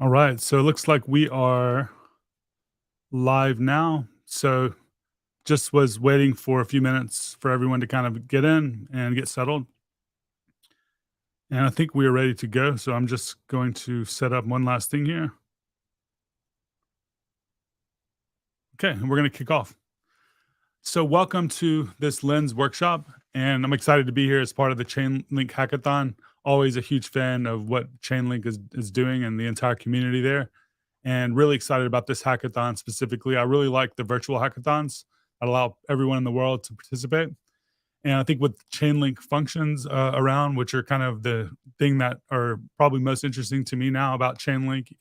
All right, so it looks like we are live now. So just was waiting for a few minutes for everyone to kind of get in and get settled. And I think we are ready to go. So I'm just going to set up one last thing here. Okay, and we're going to kick off. So welcome to this Lens workshop. And I'm excited to be here as part of the Chainlink Hackathon. Always a huge fan of what Chainlink is doing and the entire community there. And really excited about this hackathon specifically. I really like the virtual hackathons that allow everyone in the world to participate. And I think with Chainlink functions around, which are kind of the thing that are probably most interesting to me now about Chainlink,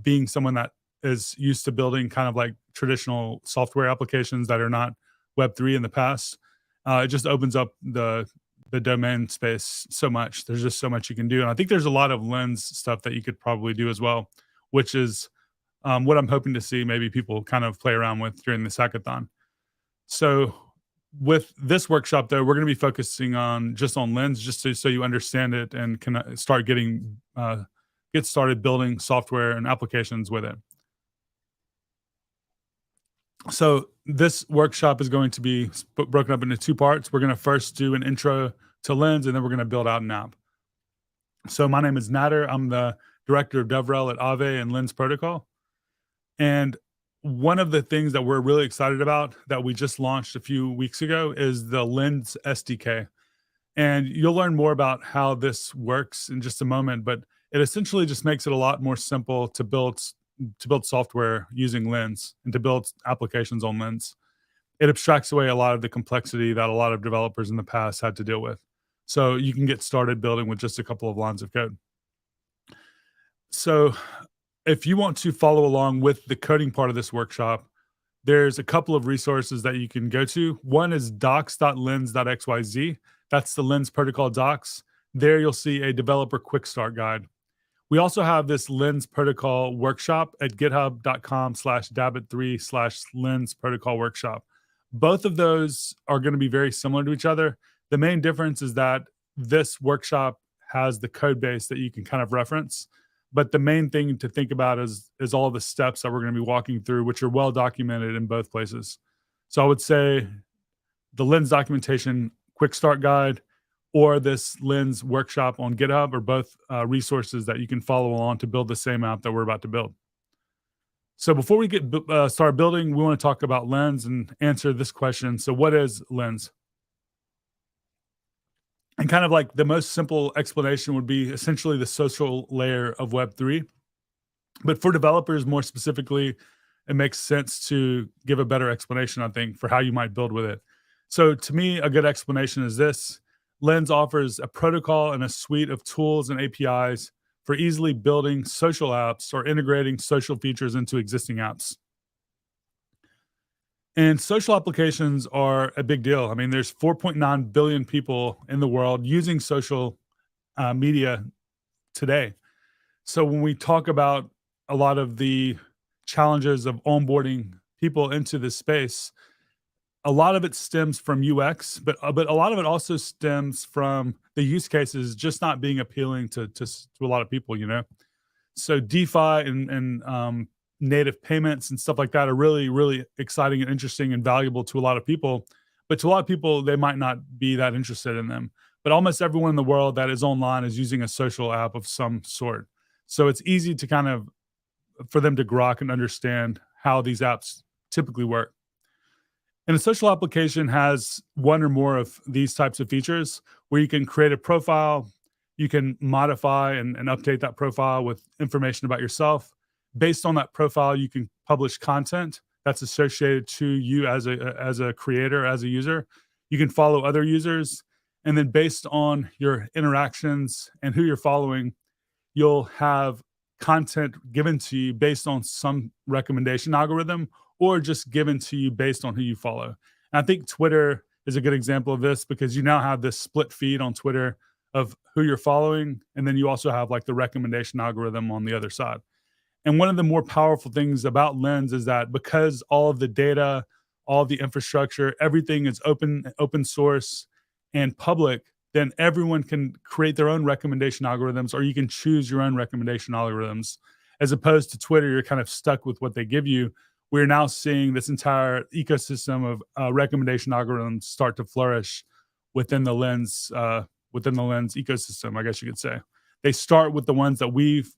being someone that is used to building kind of like traditional software applications that are not Web3 in the past, it just opens up the domain space so much. There's just so much you can do, and I think there's a lot of Lens stuff that you could probably do as well, which is what I'm hoping to see maybe people kind of play around with during this hackathon. So with this workshop, though, we're going to be focusing on just on Lens, just so you understand it and can start get started building software and applications with it. So this workshop is going to be broken up into two parts. We're going to first do an intro to Lens, and then we're going to build out an app. So my name is Nader. I'm the director of DevRel at Aave and Lens Protocol. And one of the things that we're really excited about that we just launched a few weeks ago is the Lens SDK. And you'll learn more about how this works in just a moment, but it essentially just makes it a lot more simple to build software using Lens and to build applications on Lens. It abstracts away a lot of the complexity that a lot of developers in the past had to deal with. So you can get started building with just a couple of lines of code. So if you want to follow along with the coding part of this workshop, there's a couple of resources that you can go to. One is docs.lens.xyz. That's the Lens Protocol docs. There you'll see a developer quick start guide. We also have this Lens Protocol workshop at github.com/dabbit3/Lens Protocol workshop. Both of those are going to be very similar to each other. The main difference is that this workshop has the code base that you can kind of reference. But the main thing to think about is all the steps that we're going to be walking through, which are well documented in both places. So I would say the Lens documentation quick start guide or this Lens workshop on GitHub are both resources that you can follow along to build the same app that we're about to build. So before we get start building, we want to talk about Lens and answer this question. So what is Lens? And kind of like the most simple explanation would be essentially the social layer of Web3. But for developers, more specifically, it makes sense to give a better explanation, I think, for how you might build with it. So to me, a good explanation is this. Lens offers a protocol and a suite of tools and APIs for easily building social apps or integrating social features into existing apps. And social applications are a big deal. I mean, there's 4.9 billion people in the world using social media today. So when we talk about a lot of the challenges of onboarding people into this space, a lot of it stems from UX, but a lot of it also stems from the use cases just not being appealing to a lot of people, you know? So DeFi and native payments and stuff like that are really, really exciting and interesting and valuable to a lot of people. But to a lot of people, they might not be that interested in them. But almost everyone in the world that is online is using a social app of some sort. So it's easy to kind of, for them to grok and understand how these apps typically work. And a social application has one or more of these types of features where you can create a profile, you can modify and update that profile with information about yourself. Based on that profile, you can publish content that's associated to you as a creator, as a user. You can follow other users. And then based on your interactions and who you're following, you'll have content given to you based on some recommendation algorithm or just given to you based on who you follow. And I think Twitter is a good example of this because you now have this split feed on Twitter of who you're following. And then you also have like the recommendation algorithm on the other side. And one of the more powerful things about Lens is that because all of the data, all of the infrastructure, everything is open source and public, then everyone can create their own recommendation algorithms, or you can choose your own recommendation algorithms. as opposed to Twitter, you're kind of stuck with what they give you. We're now seeing this entire ecosystem of recommendation algorithms start to flourish within the Lens ecosystem, I guess you could say. They start with the ones that we've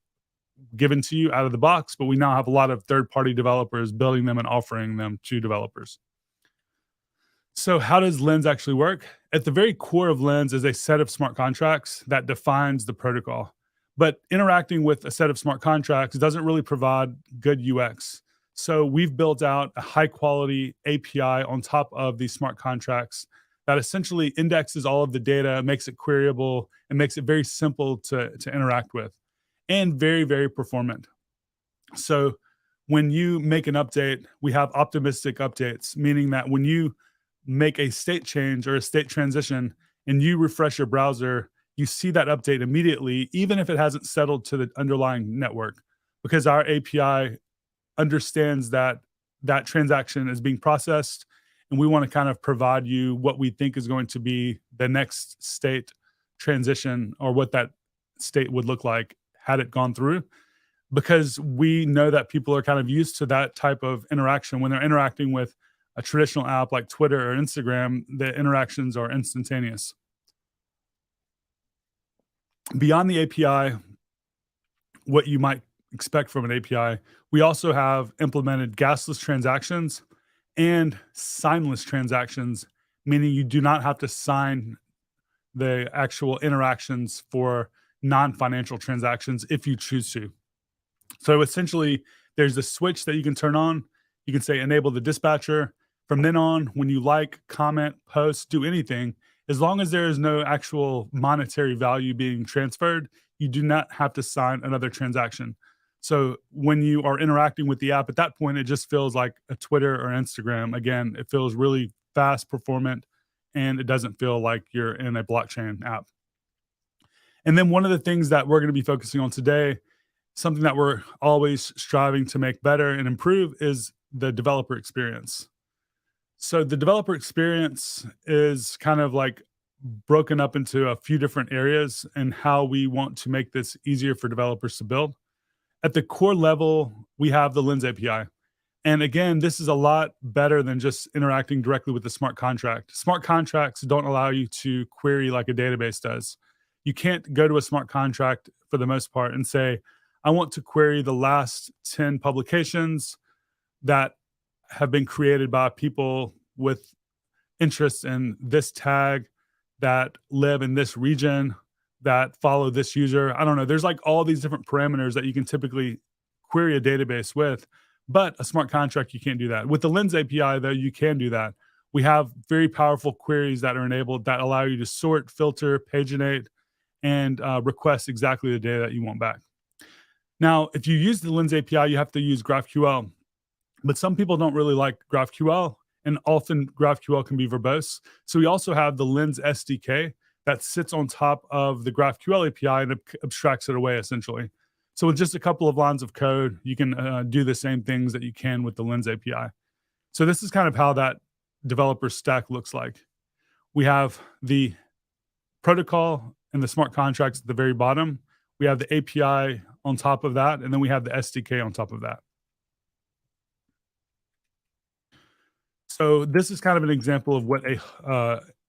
given to you out of the box, but we now have a lot of third-party developers building them and offering them to developers. So how does Lens actually work? At the very core of Lens is a set of smart contracts that defines the protocol. But interacting with a set of smart contracts doesn't really provide good UX. So we've built out a high-quality API on top of these smart contracts that essentially indexes all of the data, makes it queryable, and makes it very simple to interact with, and very, very performant. So when you make an update, we have optimistic updates, meaning that when you make a state change or a state transition and you refresh your browser, you see that update immediately, even if it hasn't settled to the underlying network, because our API understands that that transaction is being processed, and we want to kind of provide you what we think is going to be the next state transition, or what that state would look like had it gone through, because we know that people are kind of used to that type of interaction. When they're interacting with a traditional app like Twitter or Instagram, the interactions are instantaneous. Beyond the API, what you might expect from an API, we also have implemented gasless transactions and signless transactions, meaning you do not have to sign the actual interactions for non-financial transactions if you choose to. So essentially, there's a switch that you can turn on. You can say enable the dispatcher. From then on, when you like, comment, post, do anything, as long as there is no actual monetary value being transferred, you do not have to sign another transaction. So when you are interacting with the app, at that point, it just feels like a Twitter or Instagram. Again, it feels really fast, performant, and it doesn't feel like you're in a blockchain app. And then one of the things that we're going to be focusing on today, something that we're always striving to make better and improve, is the developer experience. So the developer experience is kind of like broken up into a few different areas and how we want to make this easier for developers to build. At the core level, we have the Lens API. And again, this is a lot better than just interacting directly with the smart contract. Smart contracts don't allow you to query like a database does. You can't go to a smart contract for the most part and say, I want to query the last 10 publications that have been created by people with interests in this tag, that live in this region, that follow this user. I don't know. There's like all these different parameters that you can typically query a database with, but a smart contract, you can't do that. With the Lens API, though, you can do that. We have very powerful queries that are enabled that allow you to sort, filter, paginate, and request exactly the data that you want back. Now, if you use the Lens API, you have to use GraphQL. But some people don't really like GraphQL, and often GraphQL can be verbose. So we also have the Lens SDK that sits on top of the GraphQL API and abstracts it away, essentially. So with just a couple of lines of code, you can do the same things that you can with the Lens API. So this is kind of how that developer stack looks like. We have the protocol and the smart contracts at the very bottom. We have the API on top of that, and then we have the SDK on top of that. So this is kind of an example of what an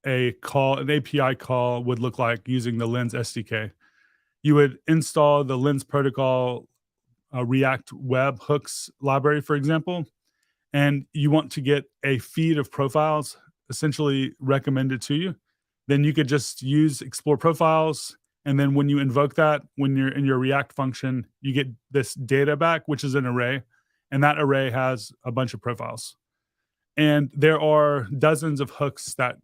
API call would look like using the Lens SDK. You would install the Lens protocol React Web Hooks library, for example, and you want to get a feed of profiles essentially recommended to you. Then you could just use explore profiles. And then when you invoke that, when you're in your React function, you get this data back, which is an array. And that array has a bunch of profiles. And there are dozens of hooks that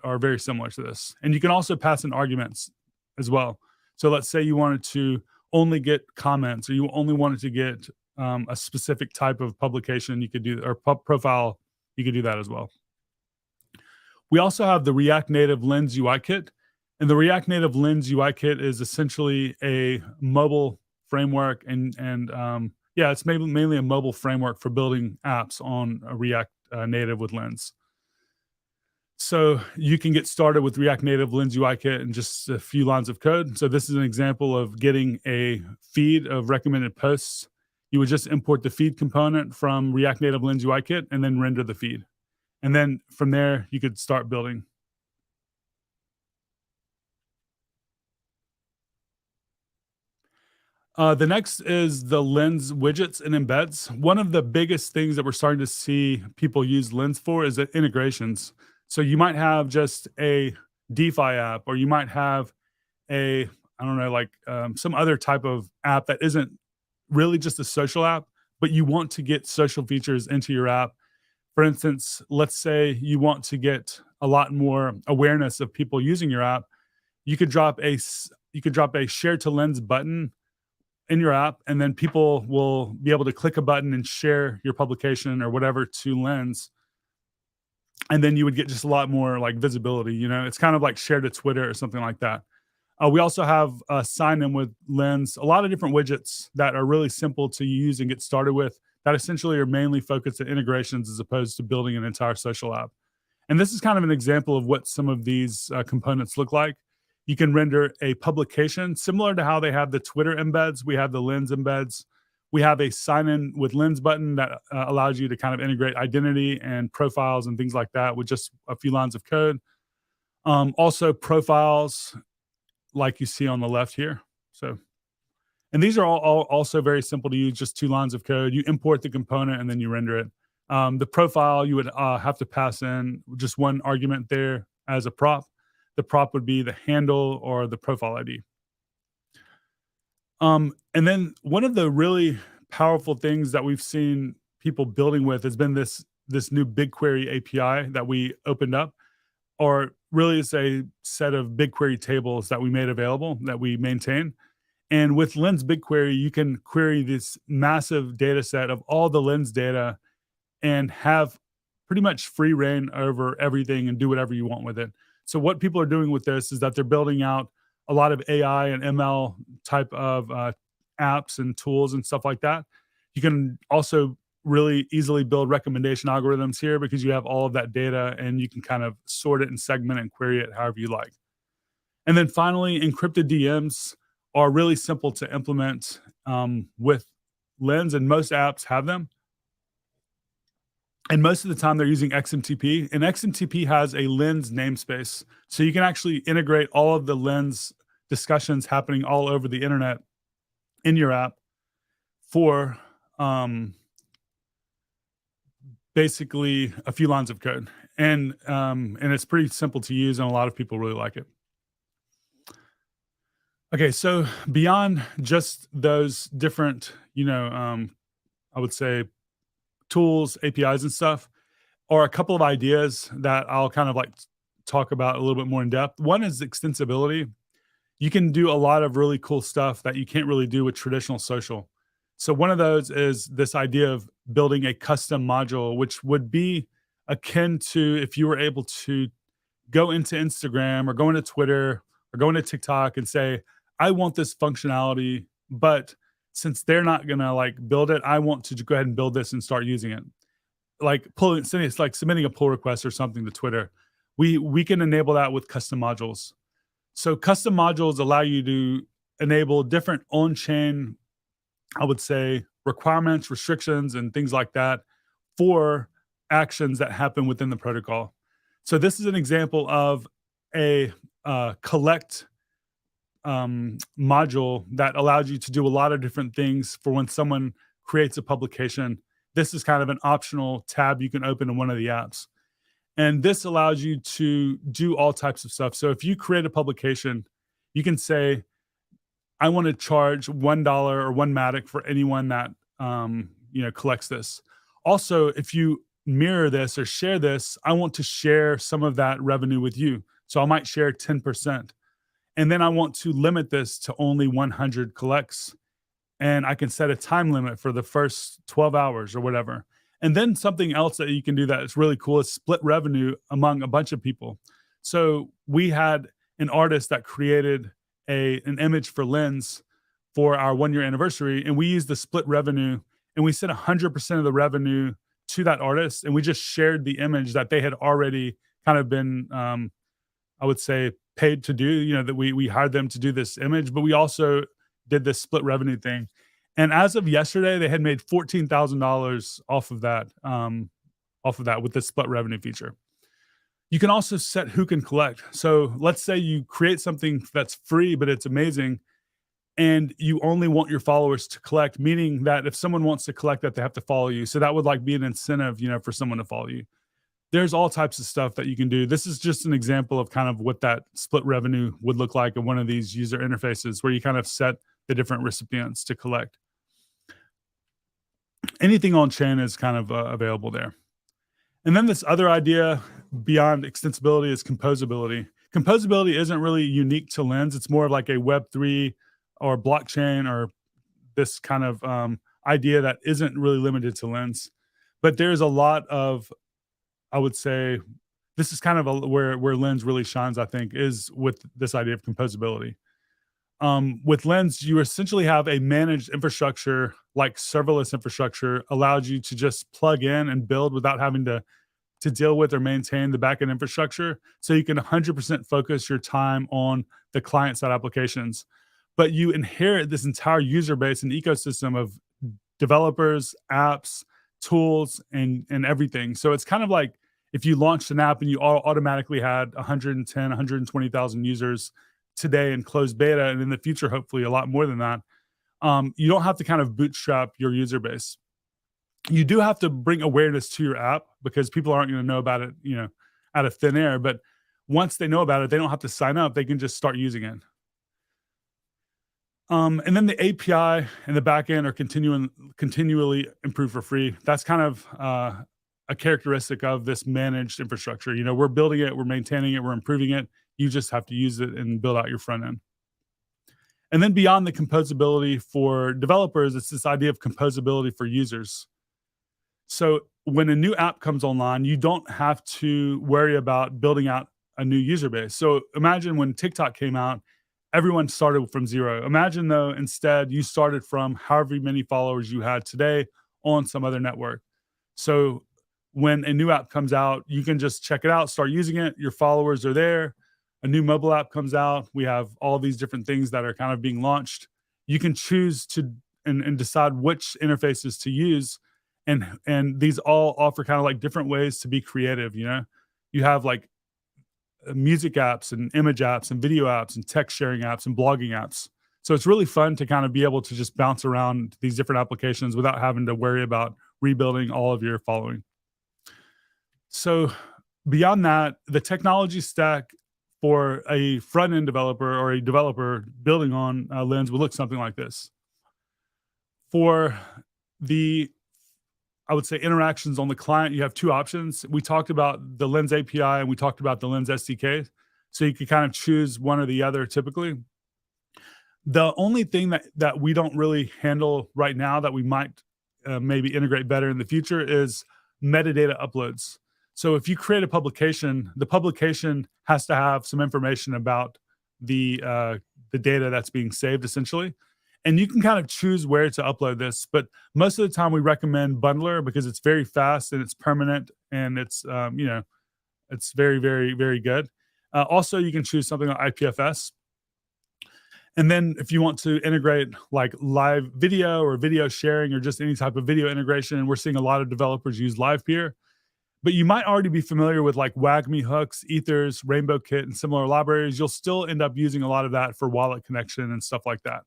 are very similar to this. And you can also pass in arguments as well. So let's say you wanted to only get comments, or you only wanted to get a specific type of publication, you could do, or profile, you could do that as well. We also have the React Native Lens UI Kit. And the React Native Lens UI Kit is essentially a mobile framework. And yeah, it's mainly a mobile framework for building apps on a React Native with Lens. So you can get started with React Native Lens UI Kit in just a few lines of code. So this is an example of getting a feed of recommended posts You would just import the feed component from React Native Lens UI Kit and then render the feed. And then from there, you could start building. The next is the Lens widgets and embeds. One of the biggest things that we're starting to see people use Lens for is the integrations. So you might have just a DeFi app, or you might have a, I don't know, like some other type of app that isn't really just a social app, but you want to get social features into your app. For instance, let's say you want to get a lot more awareness of people using your app. You could drop a share to Lens button in your app, and then people will be able to click a button and share your publication or whatever to Lens. And then you would get just a lot more like visibility. It's kind of like share to Twitter or something like that. We also have sign in with Lens, a lot of different widgets that are really simple to use and get started with, that essentially are mainly focused at integrations as opposed to building an entire social app. And this is kind of an example of what some of these components look like. You can render a publication similar to how they have the Twitter embeds. We have the Lens embeds. We have a sign in with Lens button that allows you to kind of integrate identity and profiles and things like that with just a few lines of code. Also profiles like you see on the left here. And these are all also very simple to use, just 2 lines of code. You import the component and then you render it. The profile, you would have to pass in just one argument there as a prop. The prop would be the handle or the profile ID. And then one of the really powerful things that we've seen people building with has been this new BigQuery API that we opened up, or really it's a set of BigQuery tables that we made available that we maintain. And with Lens BigQuery, you can query this massive data set of all the Lens data and have pretty much free reign over everything and do whatever you want with it. So what people are doing with this is that they're building out a lot of AI and ML type of apps and tools and stuff like that. You can also really easily build recommendation algorithms here because you have all of that data and you can kind of sort it and segment it and query it however you like. And then finally, encrypted DMs are really simple to implement with Lens, and most apps have them. And most of the time they're using XMTP, and XMTP has a Lens namespace. So you can actually integrate all of the Lens discussions happening all over the internet in your app for basically a few lines of code. And it's pretty simple to use, and a lot of people really like it. Okay, so beyond just those different, I would say tools, APIs, and stuff, are a couple of ideas that I'll kind of like talk about a little bit more in depth. One is extensibility. You can do a lot of really cool stuff that you can't really do with traditional social. So one of those is this idea of building a custom module, which would be akin to if you were able to go into Instagram or go into Twitter or go into TikTok and say, I want this functionality, but since they're not gonna like build it, I want to go ahead and build this and start using it. It's like submitting a pull request or something to Twitter. We can enable that with custom modules. So custom modules allow you to enable different on-chain, I would say, requirements, restrictions, and things like that for actions that happen within the protocol. So this is an example of a collect module that allows you to do a lot of different things for when someone creates a publication. This is kind of an optional tab you can open in one of the apps. And this allows you to do all types of stuff. So if you create a publication, you can say, I want to charge $1 or 1 Matic for anyone that collects this. Also, if you mirror this or share this, I want to share some of that revenue with you. So I might share 10%. And then I want to limit this to only 100 collects. And I can set a time limit for the first 12 hours or whatever. And then something else that you can do that is really cool is split revenue among a bunch of people. So we had an artist that created an image for Lens for our 1-year anniversary, and we used the split revenue, and we sent 100% of the revenue to that artist, and we just shared the image that they had already kind of been, I would say, paid to do. That we hired them to do this image, but we also did this split revenue thing. And as of yesterday, they had made $14,000 off of that with the split revenue feature. You can also set who can collect. So let's say you create something that's free, but it's amazing, and you only want your followers to collect, meaning that if someone wants to collect that, they have to follow you. So that would like be an incentive, for someone to follow you. There's all types of stuff that you can do. This is just an example of kind of what that split revenue would look like in one of these user interfaces where you kind of set the different recipients to collect. Anything on chain is kind of available there. And then this other idea beyond extensibility is composability. Composability isn't really unique to Lens. It's more of like a Web3 or blockchain or this kind of idea that isn't really limited to Lens. But there's a lot of, I would say, this is kind of where Lens really shines, I think, is with this idea of composability. With Lens, you essentially have a managed infrastructure, like serverless infrastructure, allows you to just plug in and build without having to deal with or maintain the backend infrastructure. So you can 100% focus your time on the client side applications. But you inherit this entire user base and ecosystem of developers, apps, tools, and everything. So it's kind of like if you launched an app and you automatically had 110, 120,000 users today in closed beta, and in the future, hopefully a lot more than that. You don't have to kind of bootstrap your user base. You do have to bring awareness to your app because people aren't going to know about it, out of thin air. But once they know about it, they don't have to sign up. They can just start using it. And then the API and the backend are continually improved for free. That's kind of a characteristic of this managed infrastructure. We're building it, we're maintaining it, we're improving it. You just have to use it and build out your front end. And then beyond the composability for developers, it's this idea of composability for users. So when a new app comes online, you don't have to worry about building out a new user base. So imagine when TikTok came out, everyone started from zero. Imagine though, instead, you started from however many followers you had today on some other network. So when a new app comes out, you can just check it out, start using it. Your followers are there. A new mobile app comes out. We have all these different things that are kind of being launched. You can choose to and decide which interfaces to use, and these all offer kind of like different ways to be creative. You have like music apps and image apps and video apps and text sharing apps and blogging apps. So it's really fun to kind of be able to just bounce around these different applications without having to worry about rebuilding all of your following. So beyond that, the technology stack for a front end developer or a developer building on Lens would look something like this. For the, I would say, interactions on the client, you have two options. We talked about the Lens API and we talked about the Lens SDK. So you can kind of choose one or the other typically. The only thing that we don't really handle right now that we might maybe integrate better in the future is metadata uploads. So if you create a publication, the publication has to have some information about the data that's being saved, essentially. And you can kind of choose where to upload this, but most of the time we recommend Bundler because it's very fast and it's permanent and it's it's very, very, very good. Also, you can choose something like IPFS. And then if you want to integrate like live video or video sharing or just any type of video integration, we're seeing a lot of developers use LivePeer. But you might already be familiar with like WagMe hooks, Ethers, Rainbow Kit, and similar libraries. You'll still end up using a lot of that for wallet connection and stuff like that.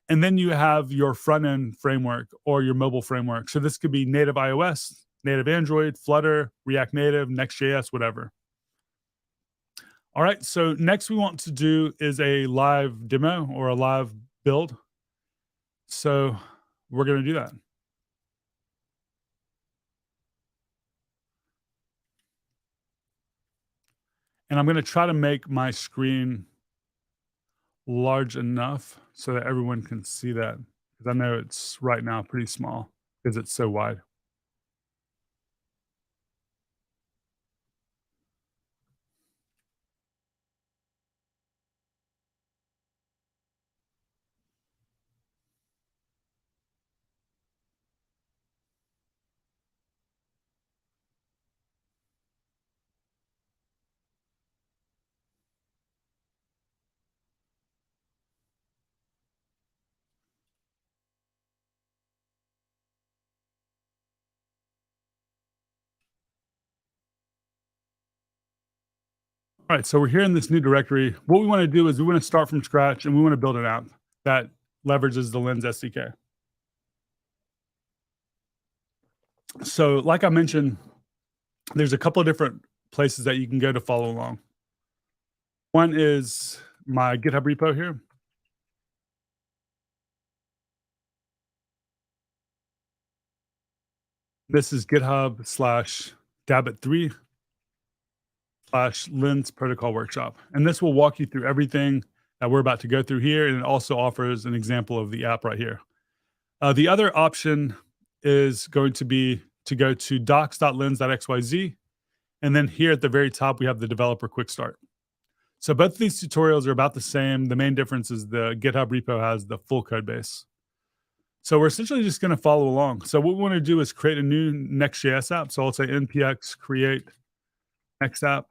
And then you have your front end framework or your mobile framework. So this could be native iOS, native Android, Flutter, React Native, Next.js, whatever. All right, so next we want to do is a live demo or a live build. So we're going to do that. And I'm going to try to make my screen large enough so that everyone can see that. Because I know it's right now pretty small because it's so wide. All right, so we're here in this new directory. What we want to do is we want to start from scratch and we want to build an app that leverages the Lens SDK. So, like I mentioned, there's a couple of different places that you can go to follow along. One is my GitHub repo here. This is GitHub slash Dabbit3 slash Lens Protocol Workshop. And this will walk you through everything that we're about to go through here. And it also offers an example of the app right here. The other option is going to be to go to docs.lens.xyz. And then here at the very top, we have the developer quick start. So both of these tutorials are about the same. The main difference is the GitHub repo has the full code base. So we're essentially just going to follow along. So what we want to do is create a new Next.js app. So I'll say npx create next app.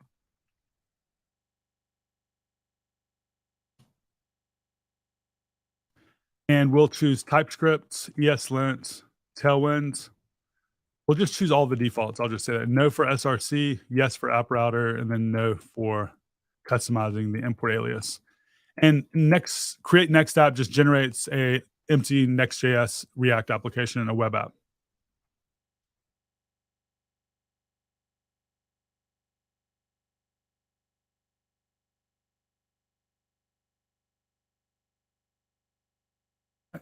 And we'll choose TypeScript, ESLint, Tailwind. We'll just choose all the defaults. I'll just say that no for SRC, yes for app router, and then no for customizing the import alias. And create next app just generates a empty Next.js React application and a web app.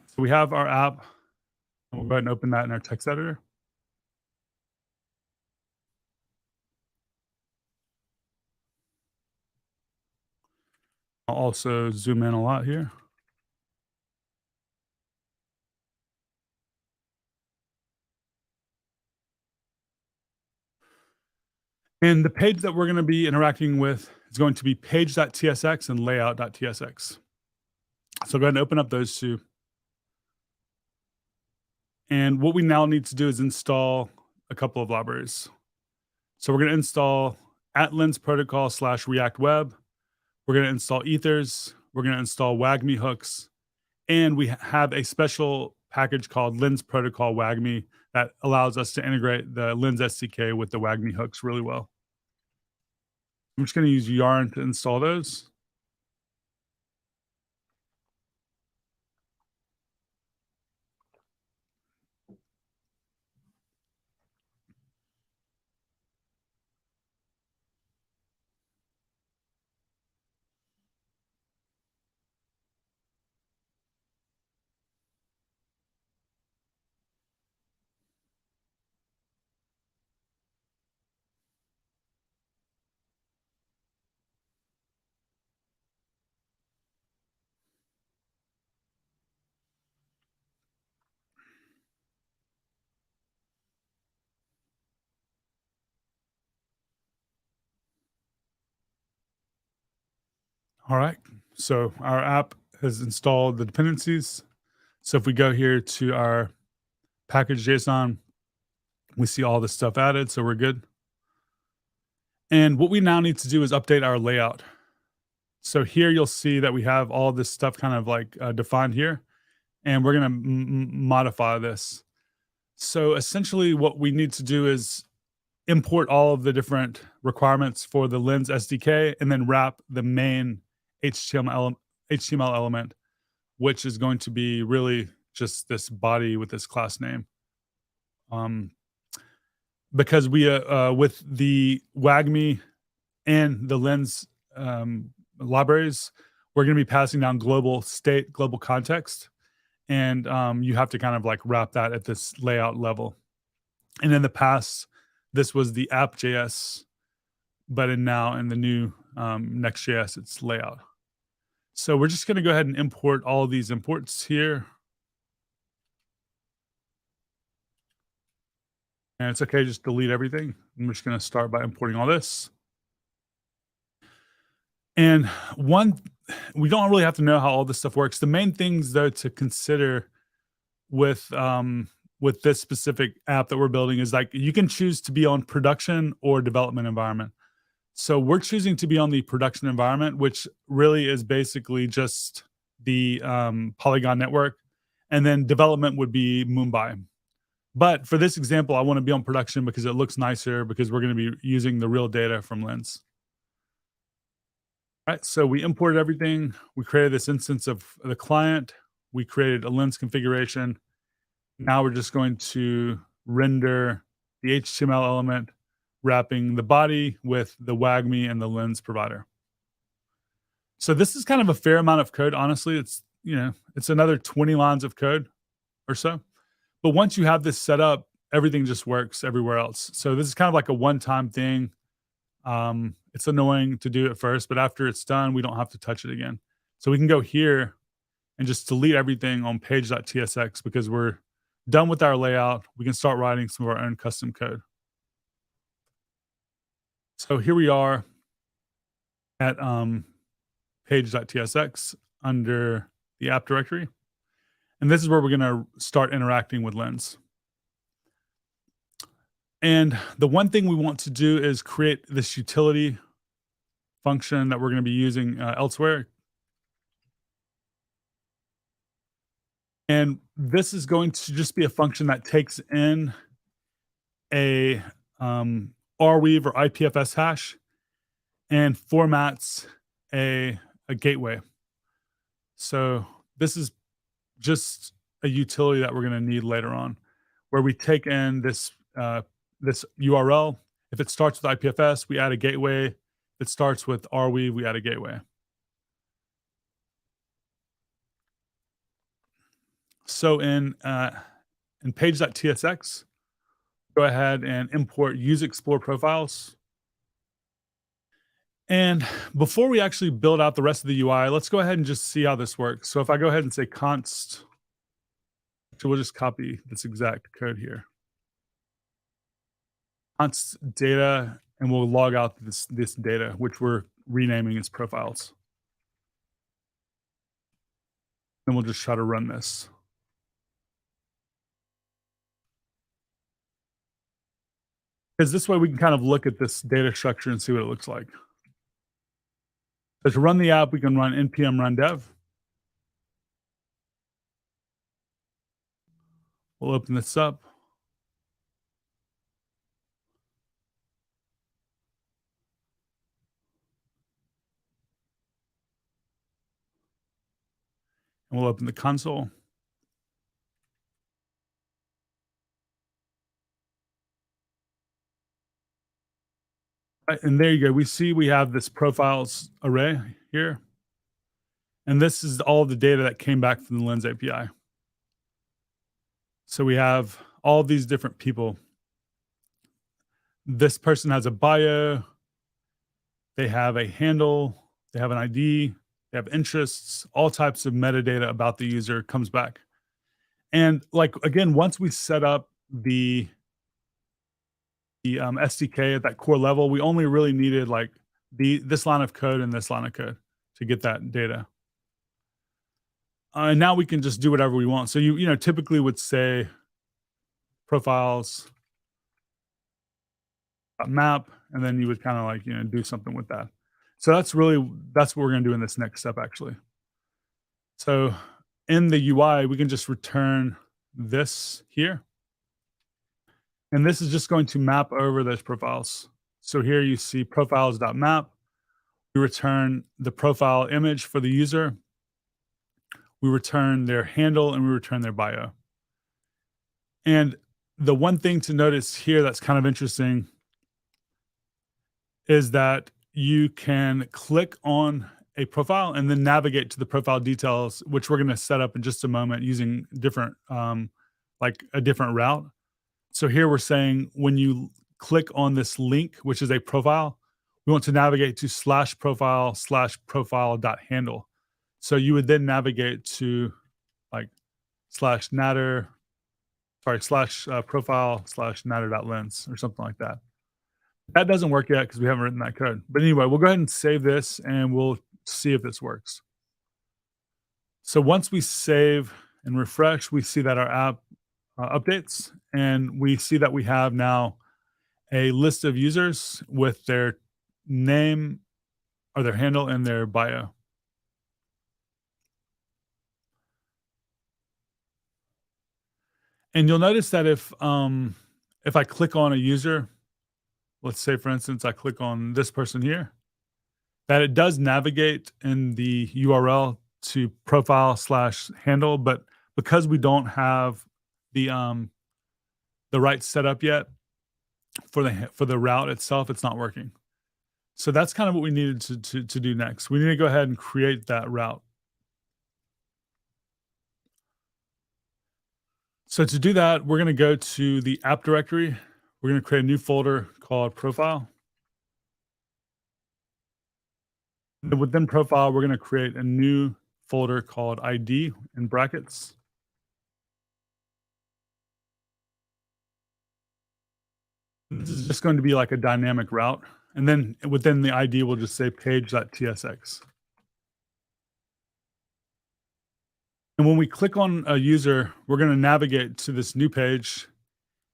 So we have our app. We'll go ahead and open that in our text editor. I'll also zoom in a lot here. And the page that we're going to be interacting with is going to be page.tsx and layout.tsx. So go ahead and open up those two. And what we now need to do is install a couple of libraries. So we're going to install @lens protocol / React Web. We're going to install ethers. We're going to install WAGMI hooks. And we have a special package called Lens Protocol WAGMI that allows us to integrate the Lens SDK with the WAGMI hooks really well. I'm just going to use Yarn to install those. All right. So our app has installed the dependencies. So if we go here to our package JSON, we see all this stuff added. So we're good. And what we now need to do is update our layout. So here you'll see that we have all this stuff kind of like defined here. And we're going to modify this. So essentially what we need to do is import all of the different requirements for the Lens SDK and then wrap the main HTML element, which is going to be really just this body with this class name. Because we, with the WAGMI and the Lens libraries, we're going to be passing down global state, global context. And you have to kind of like wrap that at this layout level. And in the past, this was the app.js, but now in the new Next.js, it's layout. So we're just going to go ahead and import all of these imports here. And it's okay, just delete everything. I'm just going to start by importing all this. And we don't really have to know how all this stuff works. The main things, though, to consider with this specific app that we're building is like you can choose to be on production or development environment. So we're choosing to be on the production environment, which really is basically just the Polygon network. And then development would be Mumbai. But for this example, I want to be on production because it looks nicer because we're going to be using the real data from Lens. Right, so we imported everything. We created this instance of the client. We created a lens configuration. Now we're just going to render the HTML element, wrapping the body with the WAGMI and the lens provider. So this is kind of a fair amount of code. Honestly, it's another 20 lines of code or so. But once you have this set up, everything just works everywhere else. So this is kind of like a one-time thing. It's annoying to do at first, but after it's done, we don't have to touch it again. So we can go here and just delete everything on page.tsx because we're done with our layout. We can start writing some of our own custom code. So here we are at page.tsx under the app directory. And this is where we're going to start interacting with Lens. And the one thing we want to do is create this utility function that we're going to be using elsewhere. And this is going to just be a function that takes in a Rweave or IPFS hash and formats a gateway. So this is just a utility that we're going to need later on, where we take in this this URL. If it starts with IPFS, we add a gateway. If it starts with Rweave, we add a gateway. So in page.tsx, go ahead and import use explore profiles. And before we actually build out the rest of the UI, let's go ahead and just see how this works. So if I go ahead and say const, so we'll just copy this exact code here. Const data, and we'll log out this data, which we're renaming as profiles. And we'll just try to run this. Because this way we can kind of look at this data structure and see what it looks like. So to run the app, we can run npm run dev. We'll open this up. And we'll open the console. And there you go. We see we have this profiles array here. And this is all the data that came back from the Lens API. So we have all these different people. This person has a bio. They have a handle. They have an ID. They have interests. All types of metadata about the user comes back. And like, again, once we set up the SDK at that core level, we only really needed like this line of code and this line of code to get that data. And now we can just do whatever we want. So you typically would say profiles map, and then you would kind of like do something with that. So that's what we're going to do in this next step actually. So in the UI, we can just return this here. And this is just going to map over those profiles. So here you see profiles.map. We return the profile image for the user. We return their handle and we return their bio. And the one thing to notice here that's kind of interesting is that you can click on a profile and then navigate to the profile details, which we're going to set up in just a moment using different, like a different route. So here we're saying when you click on this link, which is a profile, we want to navigate to /profile/profile.handle. So you would then navigate to like /profile/natter.lens or something like that. That doesn't work yet because we haven't written that code. But anyway, we'll go ahead and save this and we'll see if this works. So once we save and refresh, we see that our app updates, and we see that we have now a list of users with their name or their handle and their bio. And you'll notice that if I click on a user, let's say for instance I click on this person here, that it does navigate in the URL to profile/handle, but because we don't have the right setup yet for the route itself, it's not working. So that's kind of what we needed to do next. We need to go ahead and create that route. So to do that, we're going to go to the app directory. We're going to create a new folder called profile. And within profile, we're going to create a new folder called ID in brackets. This is just going to be like a dynamic route. And then within the ID, we'll just say page.tsx. And when we click on a user, we're going to navigate to this new page.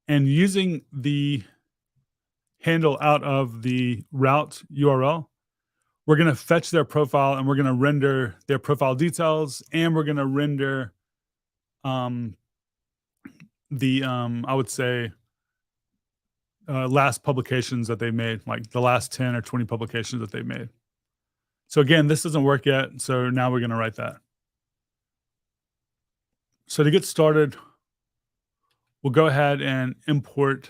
And using the handle out of the route URL, we're going to fetch their profile and we're going to render their profile details, and we're going to render I would say last publications that they made, like the last 10 or 20 publications that they made. So again, this doesn't work yet. So now we're going to write that. So to get started, we'll go ahead and import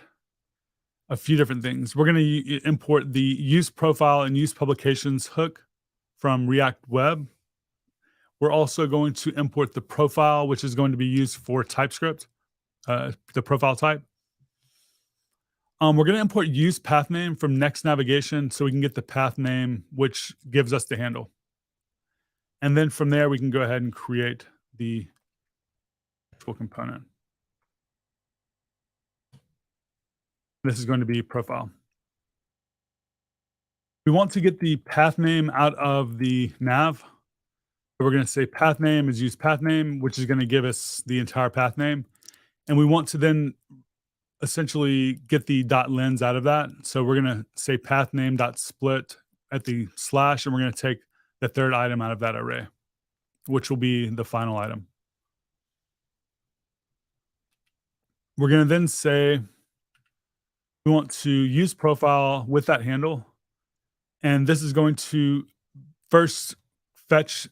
a few different things. We're going to import the use profile and use publications hook from React Web. We're also going to import the profile, which is going to be used for TypeScript, the profile type. We're going to import use path name from Next Navigation so we can get the path name, which gives us the handle. And then from there, we can go ahead and create the actual component. This is going to be profile. We want to get the path name out of the nav. So we're going to say path name is use path name, which is going to give us the entire path name. And we want to then essentially get the .lens out of that. So we're going to say path name .split at the slash, and we're going to take the third item out of that array, which will be the final item. We're going to then say we want to use profile with that handle. And this is going to first fetch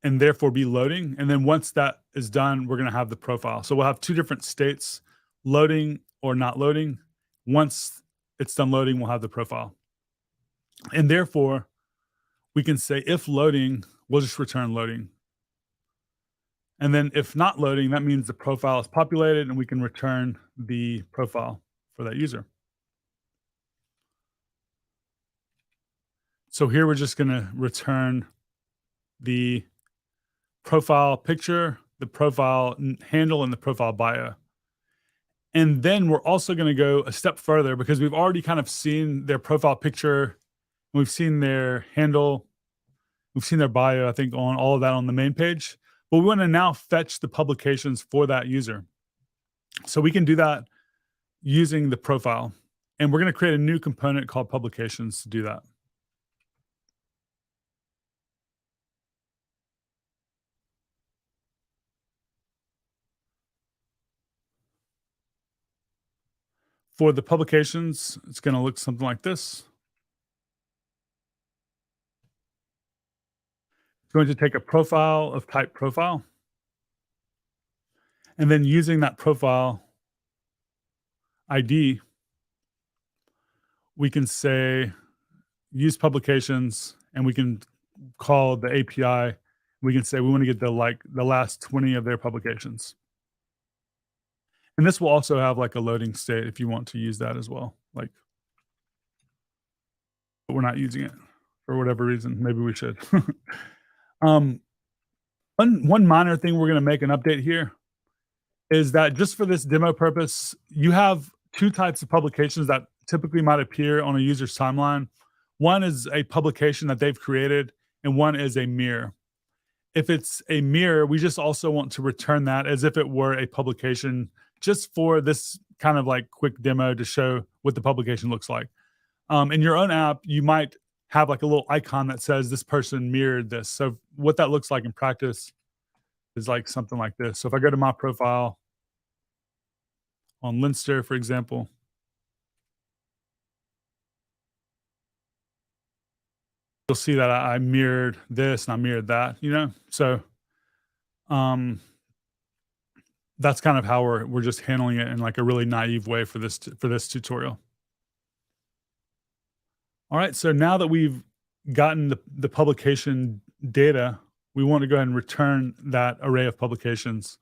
and therefore be loading. And then once that is done, we're going to have the profile. So we'll have two different states, loading or not loading. Once it's done loading, we'll have the profile. And therefore, we can say if loading, we'll just return loading. And then if not loading, that means the profile is populated and we can return the profile for that user. So here we're just going to return the profile picture, the profile handle, and the profile bio. And then we're also going to go a step further because we've already kind of seen their profile picture, we've seen their handle, we've seen their bio, I think, on all of that on the main page. But we want to now fetch the publications for that user. So we can do that using the profile. And we're going to create a new component called publications to do that. For the publications, it's going to look something like this. It's going to take a profile of type profile. And then using that profile ID, we can say use publications, and we can call the API. We can say we want to get the last 20 of their publications. And this will also have like a loading state if you want to use that as well. But we're not using it for whatever reason. Maybe we should. One minor thing we're going to make an update here is that just for this demo purpose, you have two types of publications that typically might appear on a user's timeline. One is a publication that they've created, and one is a mirror. If it's a mirror, we just also want to return that as if it were a publication, just for this kind of like quick demo to show what the publication looks like. In your own app, you might have like a little icon that says this person mirrored this. So what that looks like in practice is like something like this. So if I go to my profile on Linster, for example, . you'll see that I mirrored this and I mirrored that, So um that's kind of how we're just handling it in like a really naive way for this tutorial. All right, so now that we've gotten the publication data, we want to go ahead and return that array of publications.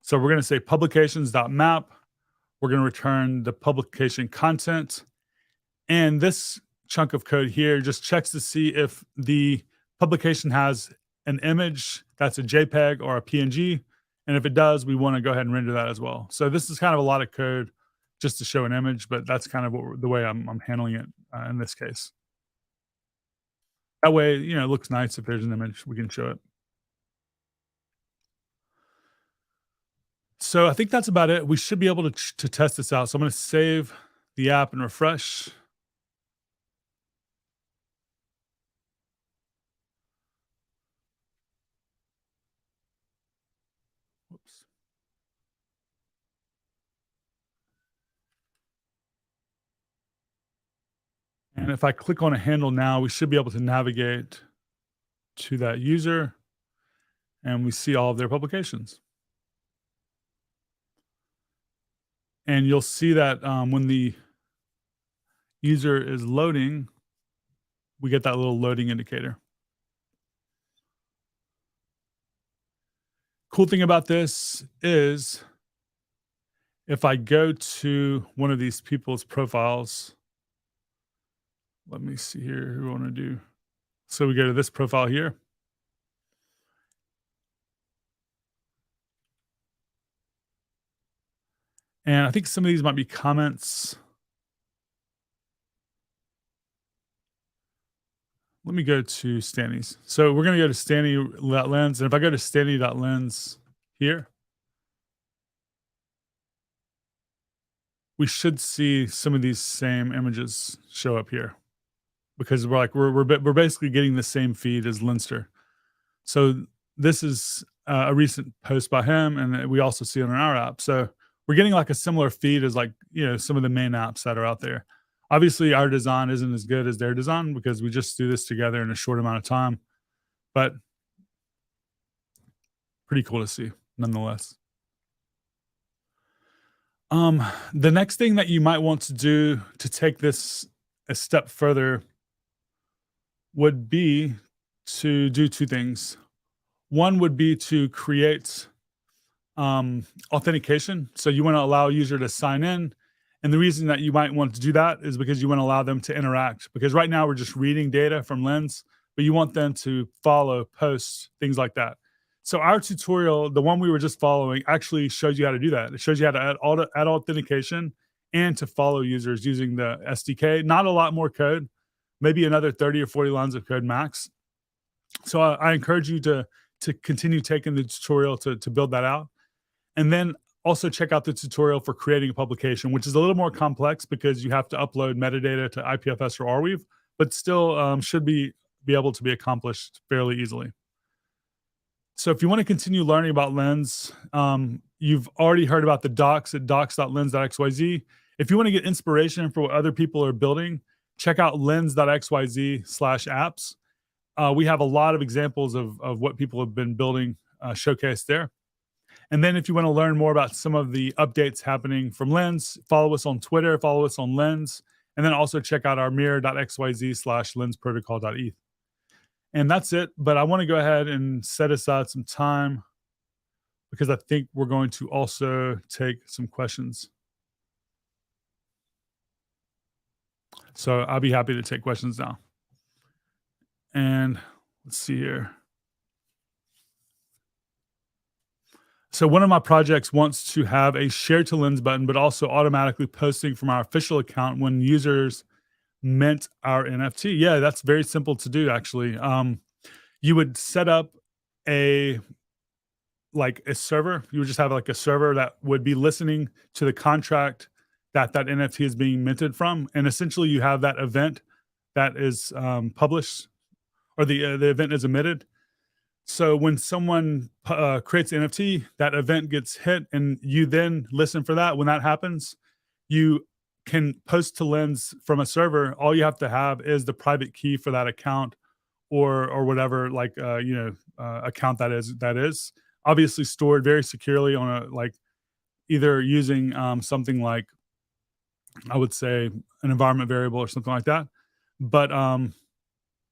So we're going to say publications.map. We're going to return the publication content. And this chunk of code here just checks to see if the publication has an image that's a JPEG or a PNG. And if it does, we want to go ahead and render that as well. So this is kind of a lot of code just to show an image, but that's kind of the way I'm handling it in this case. That way, it looks nice. If there's an image, we can show it. So I think that's about it. We should be able to test this out. So I'm going to save the app and refresh. Whoops. And if I click on a handle now, we should be able to navigate to that user and we see all of their publications. And you'll see that when the user is loading, we get that little loading indicator. Cool thing about this is if I go to one of these people's profiles, let me see here who I want to do. So we go to this profile here. And I think some of these might be comments. Let me go to Stanny's. So we're going to go to Stanny.lens. And if I go to Stanny.lens here, we should see some of these same images show up here because we're basically getting the same feed as Lenster. So this is a recent post by him, and we also see it on our app. So we're getting like a similar feed as some of the main apps that are out there. Obviously, our design isn't as good as their design because we just do this together in a short amount of time, but pretty cool to see nonetheless. The next thing that you might want to do to take this a step further would be to do two things. One would be to create authentication. So you want to allow a user to sign in. And the reason that you might want to do that is because you want to allow them to interact. Because right now we're just reading data from Lens, but you want them to follow, post, things like that. So our tutorial, the one we were just following, actually shows you how to do that. It shows you how to add authentication and to follow users using the SDK. Not a lot more code, maybe another 30 or 40 lines of code max. So I encourage you to continue taking the tutorial to build that out. And then also check out the tutorial for creating a publication, which is a little more complex because you have to upload metadata to IPFS or Arweave, but still should be able to be accomplished fairly easily. So if you want to continue learning about Lens, you've already heard about the docs at docs.lens.xyz. If you want to get inspiration for what other people are building, check out lens.xyz/apps. We have a lot of examples of what people have been building showcased there. And then if you want to learn more about some of the updates happening from Lens, follow us on Twitter, follow us on Lens, and then also check out our mirror.xyz/lensprotocol.eth. And that's it. But I want to go ahead and set aside some time because I think we're going to also take some questions. So I'll be happy to take questions now. And let's see here. So one of my projects wants to have a share to Lens button, but also automatically posting from our official account when users mint our NFT. Yeah, that's very simple to do, actually. You would set up a server. You would just have like a server that would be listening to the contract that NFT is being minted from. And essentially you have that event that is published, or the event is emitted. So when someone creates an NFT, that event gets hit and you then listen for that. When that happens, you can post to Lens from a server. All you have to have is the private key for that account, or whatever, like account that is obviously stored very securely on a, like, either using something like, I would say, an environment variable or something like that. But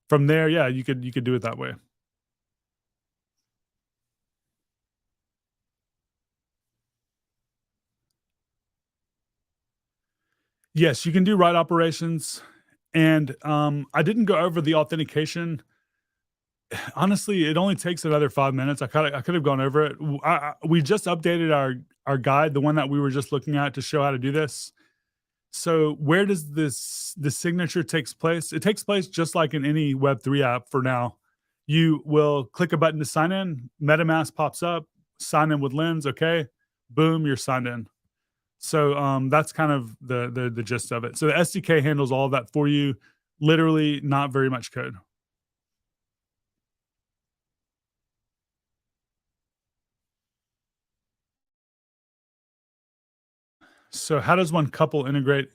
from there, yeah, you could do it that way. Yes, you can do write operations, and I didn't go over the authentication. Honestly, it only takes another 5 minutes. I could have gone over it. We just updated our guide, the one that we were just looking at, to show how to do this. So where does the signature takes place? It takes place just like in any Web3 app for now. You will click a button to sign in, MetaMask pops up, sign in with Lens, okay, boom, you're signed in. So that's kind of the gist of it. So the SDK handles all of that for you. Literally not very much code. So how does one couple integrate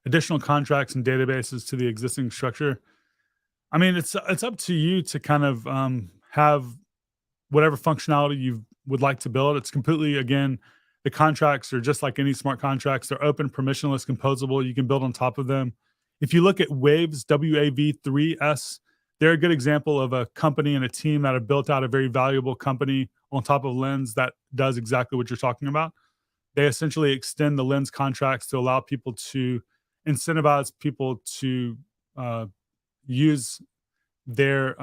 additional contracts and databases to the existing structure? I mean, it's up to you to kind of have whatever functionality you would like to build. It's completely, again, the contracts are just like any smart contracts. They're open, permissionless, composable. You can build on top of them. If you look at Waves, WAV3S, they're a good example of a company and a team that have built out a very valuable company on top of Lens that does exactly what you're talking about. They essentially extend the Lens contracts to allow people to incentivize people to uh, use their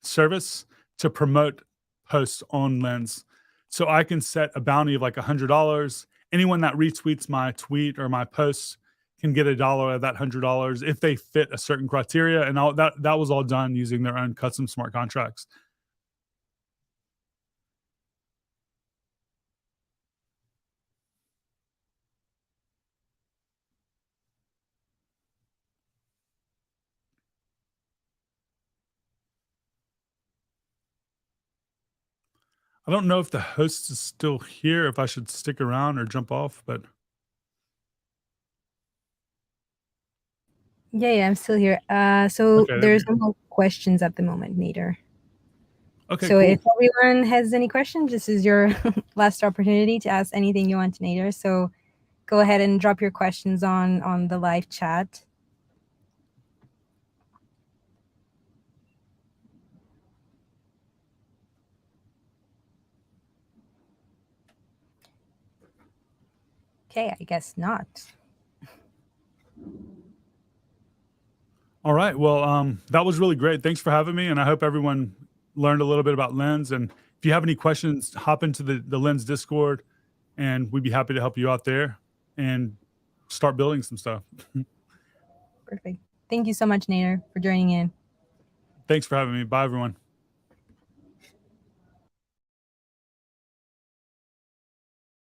service to promote posts on Lens. So I can set a bounty of like $100. Anyone that retweets my tweet or my post can get $1 of that $100 if they fit a certain criteria. And that was all done using their own custom smart contracts. I don't know if the host is still here, if I should stick around or jump off, but Yeah, I'm still here. So okay, there we there's go. no more questions at the moment, Nader. Okay, So if cool. everyone has any questions, this is your last opportunity to ask anything you want to Nader. So go ahead and drop your questions on the live chat. Okay, I guess not. All right. Well, that was really great. Thanks for having me, and I hope everyone learned a little bit about Lens. And if you have any questions, hop into the Lens Discord, and we'd be happy to help you out there and start building some stuff. Perfect. Thank you so much, Nader, for joining in. Thanks for having me. Bye, everyone.